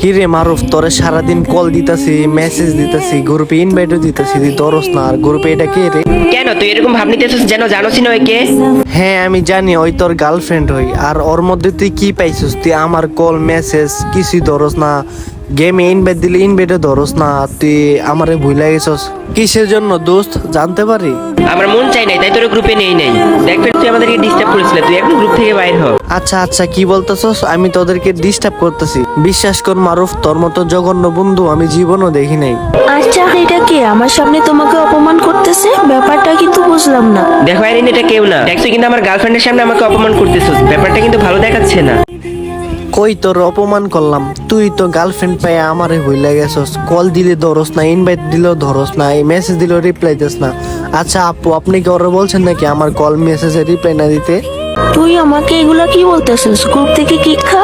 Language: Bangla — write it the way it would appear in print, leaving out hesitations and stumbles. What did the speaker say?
কি রে মারুফ, তোরে সারাদিন কল দিতাছি, মেসেজ দিতাছি, গ্রুপে ইনভাইটও দিতাছি, তুই ধরস না। আর গ্রুপে এটা কে রে? কেন তুই এরকম ভাব নিতেছিস যেন জানোসই না ওই কে? হ্যাঁ আমি জানি, ওই তোর গার্লফ্রেন্ড হই। আর ওর মধ্যে তুই কি পাইছিস? তুই আমার কল মেসেজ কিছুই ধরস না, গেমে ইনভাইট দিলে ইনভাইটও ধরস না, তুই আমারে ভুলে গেছস কিসের জন্য দোস্ত, জানতে পারি? আমার মন চাই নাই তাই তোর গ্রুপে নেই নাই। দেখ ফের তুই আমাদেরকে ডিস্টার্ব করেছিস, তুই এখন গ্রুপ থেকে বাইর হ। আচ্ছা আচ্ছা, কি বলতেছস? আমি তোদেরকে ডিস্টার্ব করতেছি? বিশ্বাস কর মারুফ, তোর মতো জঘন্য বন্ধু আমি জীবনও দেখি নাই। আচ্ছা এটা কে আমার সামনে তোমাকে অপমান করতেছে? ব্যাপারটা কিন্তু বুঝলাম না। দেখো আইরিন, এটা কেউ না, দেখছো কিন্তু আমার গার্লফ্রেন্ডের সামনে আমাকে অপমান করতেছিস, ব্যাপারটা কিন্তু ভালো দেখাচ্ছে না। কই তোর অপমান করলাম? তুই তো গার্লফ্রেন্ড পাইয়া আমারে ভুলে গেছস। কল দিলে ধরস না, ইনভাইট দিলেও ধরস না, এই মেসেজ দিলেও রিপ্লাই দিস না। আচ্ছা আপু, আপনি কি ওরা বলছেন নাকি আমার কল মেসেজে রিপ্লাই না দিতে? তুই আমাকে এগুলা কি বলতেছিস? গ্রুপ থেকে কিক খা।